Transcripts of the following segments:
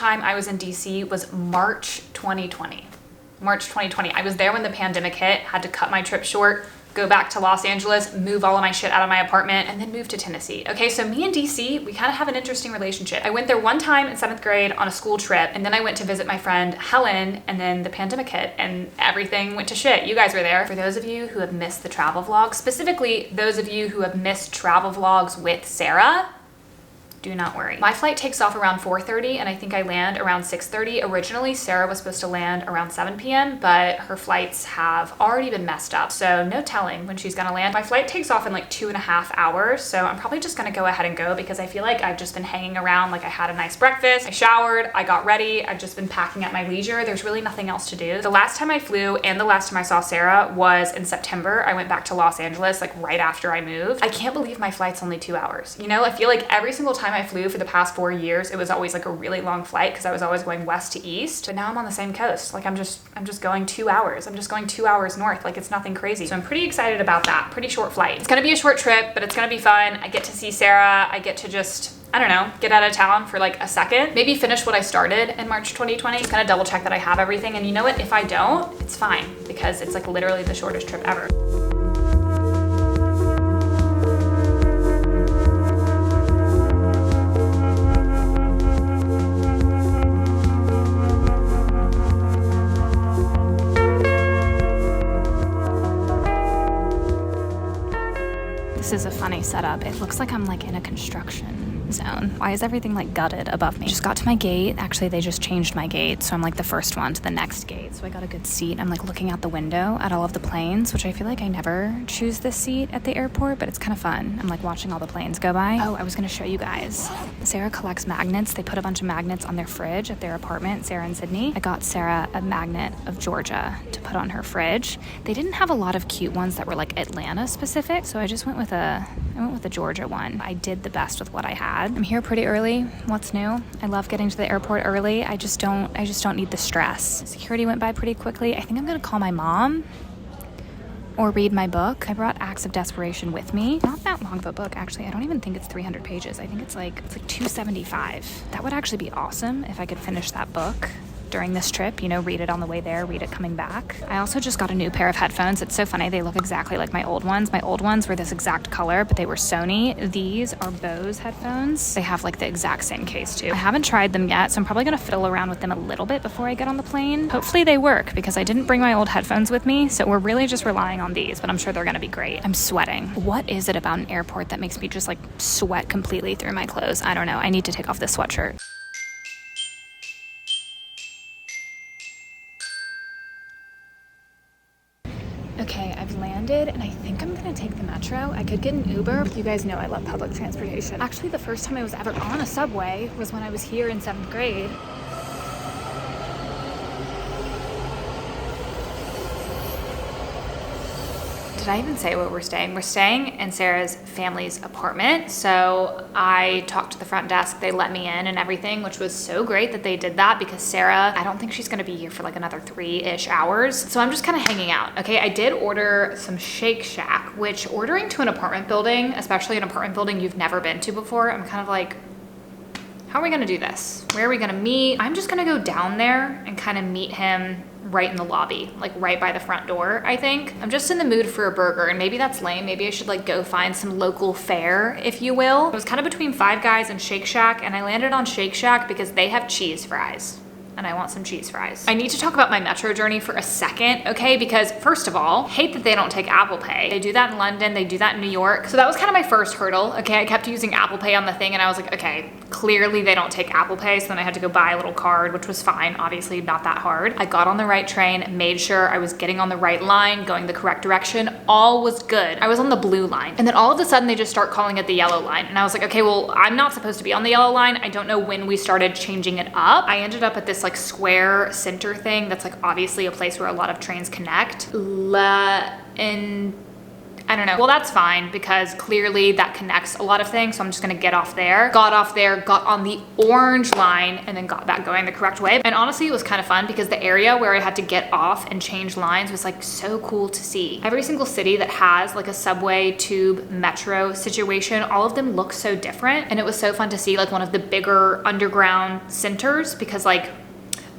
time I was in DC was March 2020. March 2020. I was there when the pandemic hit, had to cut my trip short, go back to Los Angeles, move all of my shit out of my apartment, and then move to Tennessee. Okay, so me and DC, we kind of have an interesting relationship. I went there one time in 7th grade on a school trip, and then I went to visit my friend Helen, and then the pandemic hit, and everything went to shit. You guys were there. For those of you who have missed the travel vlogs, specifically those of you who have missed travel vlogs with Sarah, do not worry. My flight takes off around 4:30 and I think I land around 6:30. Originally, Sarah was supposed to land around 7 p.m., but her flights have already been messed up. So no telling when she's gonna land. My flight takes off in like 2.5 hours. So I'm probably just gonna go ahead and go because I feel like I've just been hanging around. Like I had a nice breakfast, I showered, I got ready. I've just been packing at my leisure. There's really nothing else to do. The last time I flew and the last time I saw Sarah was in September. I went back to Los Angeles like right after I moved. I can't believe my flight's only 2 hours. You know, I feel like every single time I flew for the past 4 years, it was always like a really long flight because I was always going west to east. But now I'm on the same coast. Like I'm just going 2 hours. I'm just going 2 hours north. Like it's nothing crazy. So I'm pretty excited about that. Pretty short flight. It's gonna be a short trip, but it's gonna be fun. I get to see Sarah. I get to just, I don't know, get out of town for like a second. Maybe finish what I started in March 2020. Just gonna double check that I have everything. And you know what? If I don't, it's fine because it's like literally the shortest trip ever. This is a funny setup. It looks like I'm like in a construction zone. Why is everything like gutted above me? Just got to my gate. Actually, they just changed my gate, so I'm like the first one to the next gate. So I got a good seat. I'm like looking out the window at all of the planes, which I feel like I never choose this seat at the airport, but it's kind of fun. I'm like watching all the planes go by. Oh, I was gonna show you guys. Sarah collects magnets. They put a bunch of magnets on their fridge at their apartment, Sarah and Sydney. I got Sarah a magnet of Georgia to put on her fridge. They didn't have a lot of cute ones that were like Atlanta specific, so I just went with a Georgia one. I did the best with what I had. I'm here pretty early. What's new? I love getting to the airport early. I just don't need the stress. Security went by pretty quickly. I think I'm gonna call my mom or read my book. I brought Acts of Desperation with me. Not that long of a book, actually. I don't even think it's 300 pages. I think it's like 275. That would actually be awesome if I could finish that book during this trip, you know, read it on the way there, read it coming back. I also just got a new pair of headphones. It's so funny. They look exactly like my old ones. My old ones were this exact color, but they were Sony. These are Bose headphones. They have like the exact same case too. I haven't tried them yet, so I'm probably gonna fiddle around with them a little bit before I get on the plane. Hopefully they work because I didn't bring my old headphones with me, so we're really just relying on these, but I'm sure they're gonna be great. I'm sweating. What is it about an airport that makes me just like sweat completely through my clothes? I don't know. I need to take off this sweatshirt. Okay, I've landed and I think I'm gonna take the metro. I could get an Uber. You guys know I love public transportation. Actually, the first time I was ever on a subway was when I was here in 7th grade. Did I even say where we're staying? We're staying in Sarah's family's apartment. So I talked to the front desk. They let me in and everything, which was so great that they did that because Sarah, I don't think she's gonna be here for like another 3-ish hours. So I'm just kind of hanging out. Okay, I did order some Shake Shack, which ordering to an apartment building, especially an apartment building you've never been to before, I'm kind of like, how are we gonna do this? Where are we gonna meet? I'm just gonna go down there and kind of meet him right in the lobby, like right by the front door, I think. I'm just in the mood for a burger, and maybe that's lame. Maybe I should like go find some local fare, if you will. It was kind of between Five Guys and Shake Shack, and I landed on Shake Shack because they have cheese fries. And I want some cheese fries. I need to talk about my metro journey for a second, okay? Because first of all, hate that they don't take Apple Pay. They do that in London, they do that in New York. So that was kind of my first hurdle, okay? I kept using Apple Pay on the thing and I was like, okay, clearly they don't take Apple Pay. So then I had to go buy a little card, which was fine, obviously not that hard. I got on the right train, made sure I was getting on the right line, going the correct direction, all was good. I was on the blue line. And then all of a sudden they just start calling it the yellow line. And I was like, okay, well, I'm not supposed to be on the yellow line. I don't know when we started changing it up. I ended up at this like square center thing that's like obviously a place where a lot of trains connect. I don't know. Well, that's fine because clearly that connects a lot of things. So I'm just gonna get off there. Got off there, got on the orange line, and then got back going the correct way. And honestly, it was kind of fun because the area where I had to get off and change lines was like so cool to see. Every single city that has like a subway, tube, metro situation, all of them look so different. And it was so fun to see like one of the bigger underground centers because like,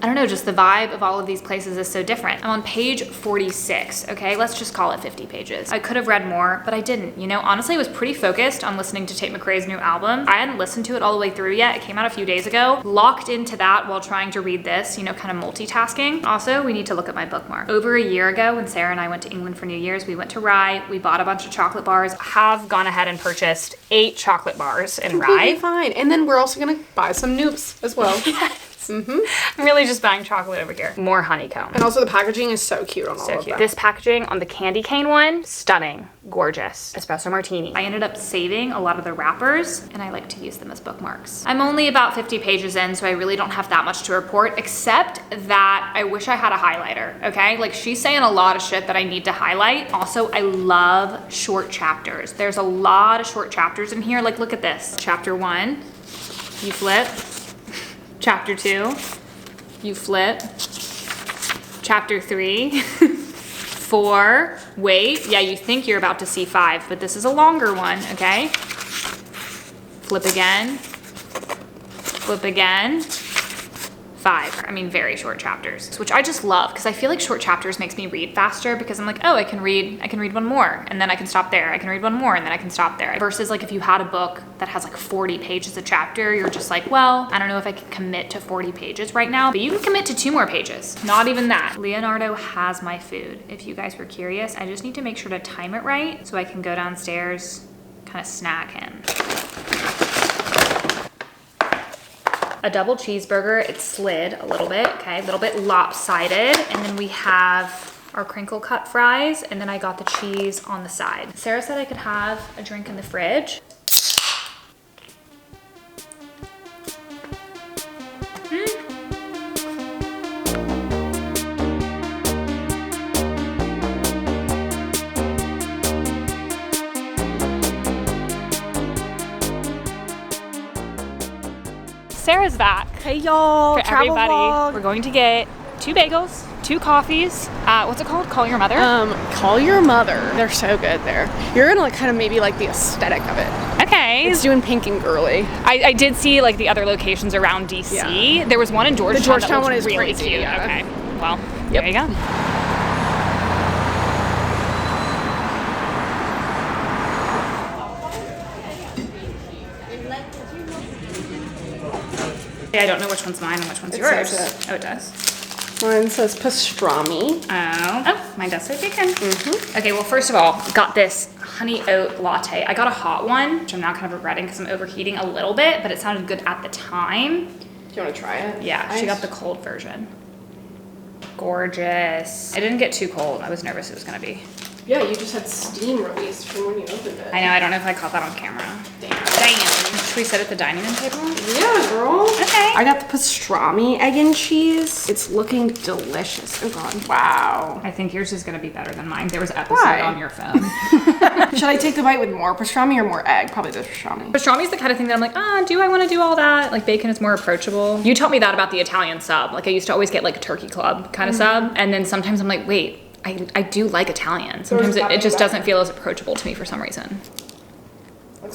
I don't know, just the vibe of all of these places is so different. I'm on page 46, okay? Let's just call it 50 pages. I could have read more, but I didn't, you know? Honestly, I was pretty focused on listening to Tate McRae's new album. I hadn't listened to it all the way through yet. It came out a few days ago. Locked into that while trying to read this, you know, kind of multitasking. Also, we need to look at my bookmark. Over a year ago, when Sarah and I went to England for New Year's, we went to Rye, we bought a bunch of chocolate bars. I have gone ahead and purchased 8 chocolate bars in Rye. Fine. And then we're also gonna buy some Noops as well. I'm really just buying chocolate over here. More honeycomb. And also the packaging is so cute on all of cute. that. This packaging on the candy cane one, stunning, gorgeous. Espresso martini. I ended up saving a lot of the wrappers and I like to use them as bookmarks. I'm only about 50 pages in, so I really don't have that much to report, except that I wish I had a highlighter, okay? Like she's saying a lot of shit that I need to highlight. Also, I love short chapters. There's a lot of short chapters in here. Like look at this. Chapter 1, you flip. Chapter 2, you flip. Chapter 3, 4, wait. Yeah, you think you're about to see 5, but this is a longer one, okay? Flip again, flip again. 5. I mean, very short chapters, which I just love because I feel like short chapters makes me read faster because I'm like, oh, I can read one more and then I can stop there. I can read one more and then I can stop there. Versus like if you had a book that has like 40 pages a chapter, you're just like, well, I don't know if I can commit to 40 pages right now, but you can commit to 2 more pages. Not even that. Leonardo has my food. If you guys were curious, I just need to make sure to time it right so I can go downstairs, kind of snack him. A double cheeseburger, it slid a little bit, okay, a little bit lopsided. And then we have our crinkle cut fries, and then I got the cheese on the side. Sarah said I could have a drink in the fridge. Sarah's back. Hey y'all, for everybody. Vlog. We're going to get 2 bagels, 2 coffees. What's it called? Call Your Mother? Call Your Mother. They're so good there. You're gonna like kind of maybe like the aesthetic of it. Okay. It's doing pink and girly. I did see like the other locations around DC. Yeah. There was one in Georgetown. The Georgetown that one is really crazy, cute. yeah. Okay. Well, there you go. I don't know which one's mine and which one's yours. Oh, it does. Mine says pastrami. Oh, mine does say bacon. Okay, well, first of all, got this honey oat latte. I got a hot one, which I'm now kind of regretting because I'm overheating a little bit, but it sounded good at the time. Do you want to try it? Yeah, she got the cold version. Gorgeous. I didn't get too cold. I was nervous it was gonna be. Yeah, you just had steam released from when you opened it. I know, I don't know if I caught that on camera. Damn. Should we sit at the dining room table? Yeah, girl. Okay. I got the pastrami egg and cheese. It's looking delicious. Oh God. Wow. I think yours is gonna be better than mine. There was episode on your phone. Should I take the bite with more pastrami or more egg? Probably the pastrami. Pastrami is the kind of thing that I'm like, do I want to do all that? Like bacon is more approachable. You taught me that about the Italian sub. Like I used to always get like a turkey club kind of sub. And then sometimes I'm like, wait, I do like Italian. Sometimes it just doesn't feel as approachable to me for some reason.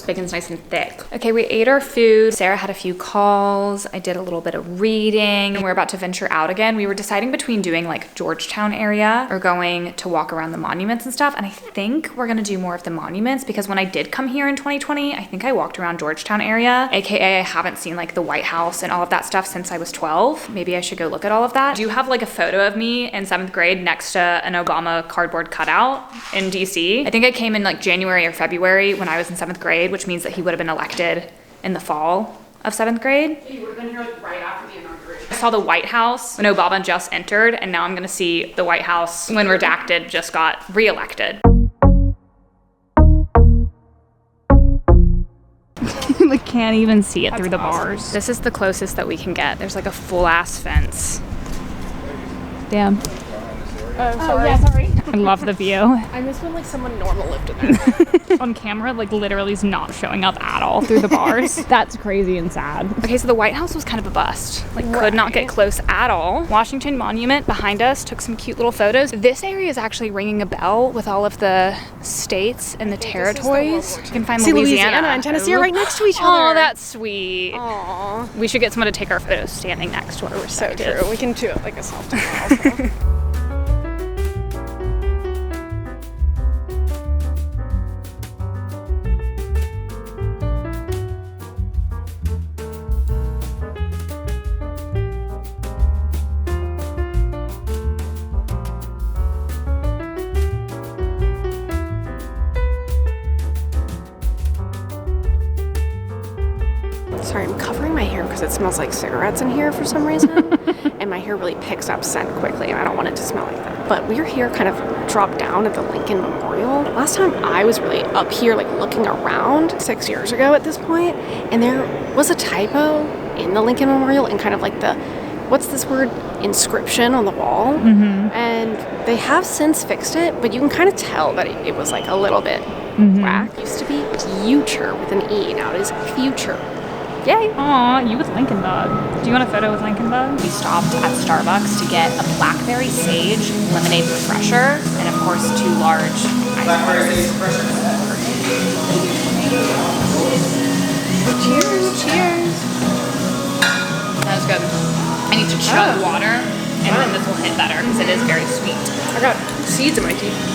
Bacon's nice and thick. Okay, we ate our food. Sarah had a few calls. I did a little bit of reading. We're about to venture out again. We were deciding between doing like Georgetown area or going to walk around the monuments and stuff. And I think we're gonna do more of the monuments because when I did come here in 2020, I think I walked around Georgetown area, AKA I haven't seen like the White House and all of that stuff since I was 12. Maybe I should go look at all of that. I do have like a photo of me in 7th grade next to an Obama cardboard cutout in DC. I think I came in like January or February when I was in 7th grade, which means that he would have been elected in the fall of 7th grade. He would have been here like right after the inauguration. I saw the White House when Obama just entered, and now I'm gonna see the White House when Redacted just got reelected. I can't even see it through the bars. This is the closest that we can get. There's like a full ass fence. Damn. Oh, yeah, sorry. I love the view. I miss when like someone normal lived in there. On camera, like literally is not showing up at all through the bars. That's crazy and sad. Okay, so the White House was kind of a bust. Like could not get close at all. Washington Monument behind us, took some cute little photos. This area is actually ringing a bell with all of the states and the territories. You can find Louisiana and Tennessee are right next to each other. Oh, that's sweet. Aww. We should get someone to take our photos standing next to our respective. So true. We can do it like a self-tape also. Sorry, I'm covering my hair because it smells like cigarettes in here for some reason. And my hair really picks up scent quickly and I don't want it to smell like that. But we're here kind of dropped down at the Lincoln Memorial. Last time I was really up here like looking around 6 years ago at this point, and there was a typo in the Lincoln Memorial and kind of like the, what's this word, inscription on the wall. And they have since fixed it, but you can kind of tell that it was like a little bit whack. It used to be future with an E, now it is future. Yay! Aw, you with Lincoln Bug. Do you want a photo with Lincoln Bug? We stopped at Starbucks to get a blackberry sage lemonade refresher, and of course 2 large ice creams. Cheers! Cheers! That was good. I need to chug water, and then this will hit better because it is very sweet. I got seeds in my teeth.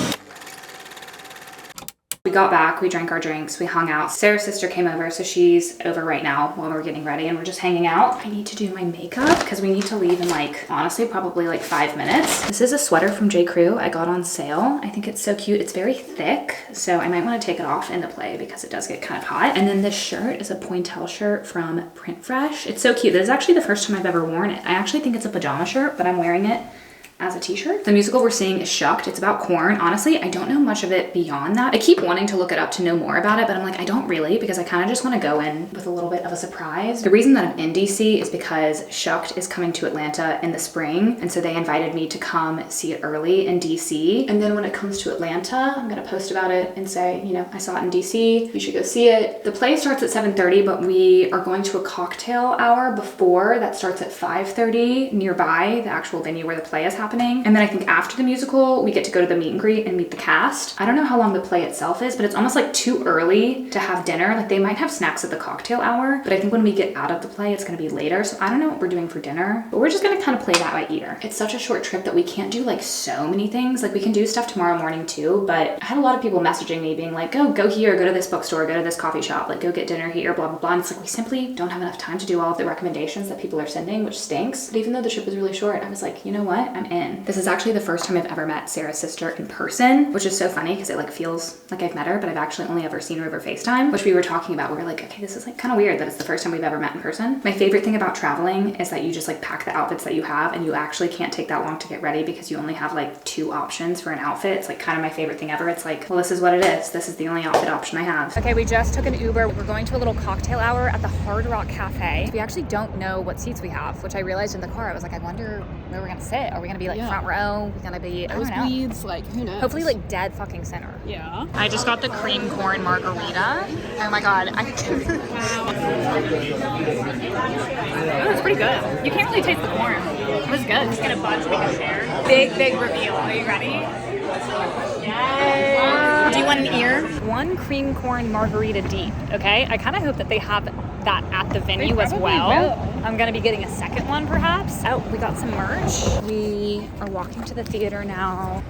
We got back, we drank our drinks, we hung out. Sarah's sister came over, so she's over right now while we're getting ready and we're just hanging out. I need to do my makeup because we need to leave in like, honestly, probably like 5 minutes. This is a sweater from J. Crew I got on sale. I think it's so cute. It's very thick, so I might want to take it off in the play because it does get kind of hot. And then this shirt is a pointelle shirt from Print Fresh. It's so cute. This is actually the first time I've ever worn it. I actually think it's a pajama shirt, but I'm wearing it as a t-shirt. The musical we're seeing is Shucked. It's about corn. Honestly, I don't know much of it beyond that. I keep wanting to look it up to know more about it, but I'm like, I don't really, because I kind of just want to go in with a little bit of a surprise. The reason that I'm in DC is because Shucked is coming to Atlanta in the spring, and so they invited me to come see it early in DC. And then when it comes to Atlanta, I'm gonna post about it and say, you know, I saw it in DC, you should go see it. The play starts at 7:30, but we are going to a cocktail hour before that starts at 5:30 nearby the actual venue where the play is happening. And then I think after the musical, we get to go to the meet and greet and meet the cast. I don't know how long the play itself is, but it's almost like too early to have dinner. Like they might have snacks at the cocktail hour, but I think when we get out of the play, it's gonna be later. So I don't know what we're doing for dinner, but we're just gonna kind of play that by ear. It's such a short trip that we can't do like so many things. Like we can do stuff tomorrow morning too, but I had a lot of people messaging me being like, oh, go here, go to this bookstore, go to this coffee shop, like go get dinner here, blah, blah, blah. And it's like, we simply don't have enough time to do all of the recommendations that people are sending, which stinks. But even though the trip was really short, I was like, you know what, I'm in. This is actually the first time I've ever met Sarah's sister in person, which is so funny because it like feels like I've met her, but I've actually only ever seen her over FaceTime, which we were talking about. We were like, okay, this is like kind of weird that it's the first time we've ever met in person. My favorite thing about traveling is that you just like pack the outfits that you have and you actually can't take that long to get ready because you only have like 2 options for an outfit. It's like kind of my favorite thing ever. It's like, well, this is what it is. This is the only outfit option I have. Okay, we just took an Uber. We're going to a little cocktail hour at the Hard Rock Cafe. We actually don't know what seats we have, which I realized in the car. I was like, I wonder where we're gonna sit. Are we gonna be like front row? We're gonna be, I don't know. Nosebleeds, like who knows? Hopefully like dead fucking center. Yeah. I just got the cream corn margarita. Oh my God. Oh, it's pretty good. You can't really taste the corn. It was good. Just get a bunch we can share. Big reveal. Are you ready? Yes. Do you want an ear? 1 cream corn margarita deep, okay? I kind of hope that they have that at the venue as well. Will. I'm gonna be getting a second one perhaps. Oh, we got some merch. We are walking to the theater now.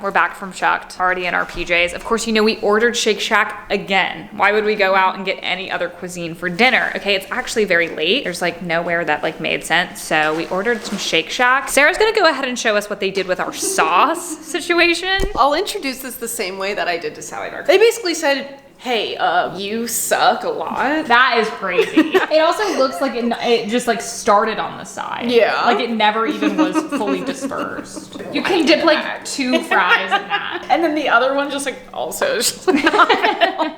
We're back from Shucked, already in our PJs. Of course, you know we ordered Shake Shack again. Why would we go out and get any other cuisine for dinner? Okay, it's actually very late. There's like nowhere that like made sense. So we ordered some Shake Shack. Sarah's gonna go ahead and show us what they did with our sauce situation. I'll introduce this the same way that I did to Sally Dark. They basically said, hey, you suck a lot. That is crazy. It also looks like it just like started on the side. Yeah. Like it never even was fully dispersed. You can dip like 2 fries in that. And then the other one just like also is just like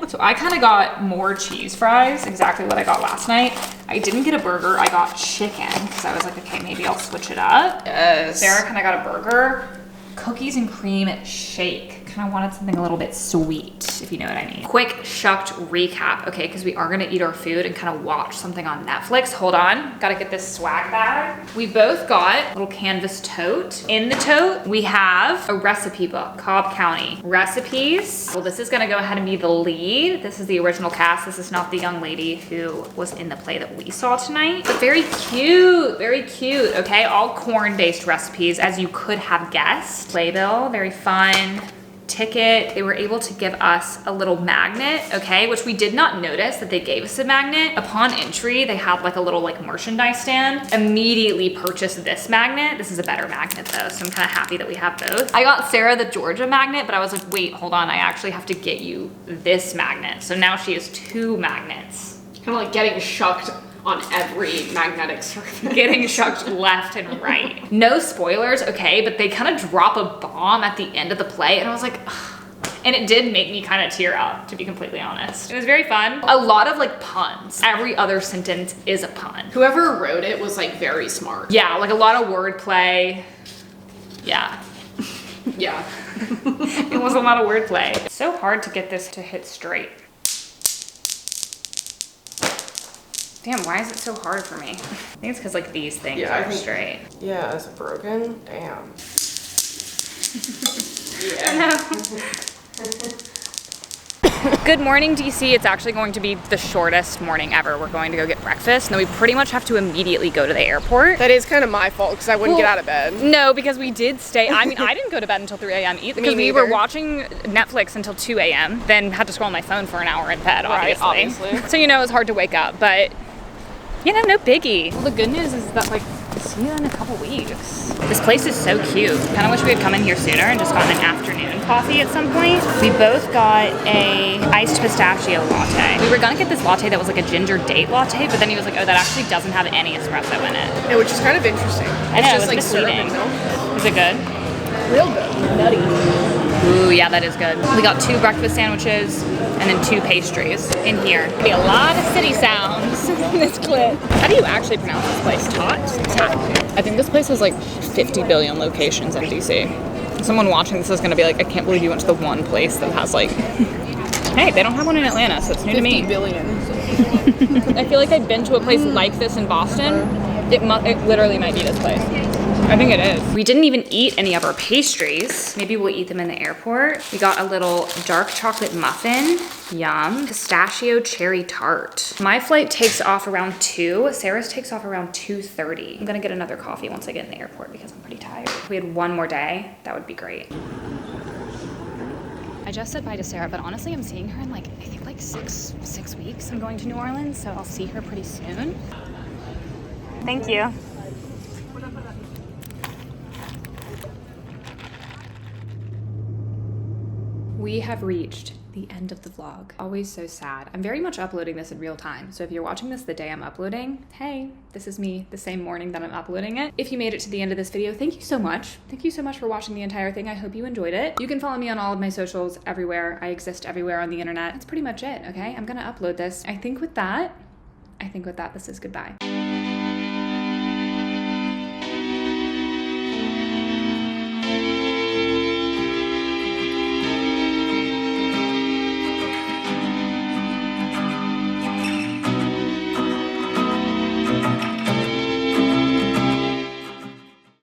So I kind of got more cheese fries, exactly what I got last night. I didn't get a burger, I got chicken because I was like, okay, maybe I'll switch it up. Yes. Sarah kind of got a burger, cookies and cream shake. Kind of wanted something a little bit sweet, if you know what I mean. Quick Shucked recap, okay, because we are gonna eat our food and kind of watch something on Netflix. Hold on, gotta get this swag bag. We both got a little canvas tote. In the tote, we have a recipe book, Cobb County recipes. Well, this is gonna go ahead and be the lead. This is the original cast. This is not the young lady who was in the play that we saw tonight. But very cute, okay? All corn-based recipes, as you could have guessed. Playbill, very fun. Ticket. They were able to give us a little magnet, okay, which we did not notice that they gave us a magnet. Upon entry, they had like a little like merchandise stand. Immediately purchased this magnet. This is a better magnet though, so I'm kind of happy that we have both. I got Sarah the Georgia magnet, but I was like, wait, hold on, I actually have to get you this magnet. So now she has 2 magnets. kind of like getting shucked on every magnetic surface. Getting shucked left and right. No spoilers, okay, but they kind of drop a bomb at the end of the play, and I was like, ugh. And it did make me kind of tear up, to be completely honest. It was very fun. A lot of like puns. Every other sentence is a pun. Whoever wrote it was like very smart. Yeah, like a lot of wordplay. Yeah. Yeah. It was a lot of wordplay. It's so hard to get this to hit straight. Damn, why is it so hard for me? I think it's because like these things are straight. Yeah, is it broken? Damn. Good morning, DC. It's actually going to be the shortest morning ever. We're going to go get breakfast, and then we pretty much have to immediately go to the airport. That is kind of my fault because I wouldn't get out of bed. No, because we did stay. I mean, I didn't go to bed until 3 a.m. either because we were watching Netflix until 2 a.m. Then had to scroll on my phone for an hour in bed, obviously. Right, obviously. So, you know, it was hard to wake up, but you know, no biggie. Well, the good news is that like, see you in a couple weeks. This place is so cute. Kind of wish we had come in here sooner and just gotten an afternoon coffee at some point. We both got a iced pistachio latte. We were gonna get this latte that was like a ginger date latte, but then he was like, oh, that actually doesn't have any espresso in it. Yeah, which is kind of interesting. I know, it's just it was like syrup misleading. and milk. Is it good? Real good. Nutty. Ooh, yeah, that is good. We got 2 breakfast sandwiches and then 2 pastries in here. Be a lot of city sounds in this clip. How do you actually pronounce this place? Tot? I think this place has like 50 billion locations in DC. Someone watching this is gonna be like, I can't believe you went to the one place that has like, hey, they don't have one in Atlanta, so it's new to me. 50 billion. I feel like I've been to a place like this in Boston. It literally might be this place. I think it is. We didn't even eat any of our pastries. Maybe we'll eat them in the airport. We got a little dark chocolate muffin. Yum. Pistachio cherry tart. My flight takes off around 2. Sarah's takes off around 2:30. I'm gonna get another coffee once I get in the airport because I'm pretty tired. If we had one more day, that would be great. I just said bye to Sarah, but honestly, I'm seeing her in like, I think like six weeks. I'm going to New Orleans, so I'll see her pretty soon. Thank you. We have reached the end of the vlog. Always so sad. I'm very much uploading this in real time. So if you're watching this the day I'm uploading, hey, this is me the same morning that I'm uploading it. If you made it to the end of this video, thank you so much. Thank you so much for watching the entire thing. I hope you enjoyed it. You can follow me on all of my socials everywhere. I exist everywhere on the internet. That's pretty much it, okay? I'm gonna upload this. I think with that, this is goodbye.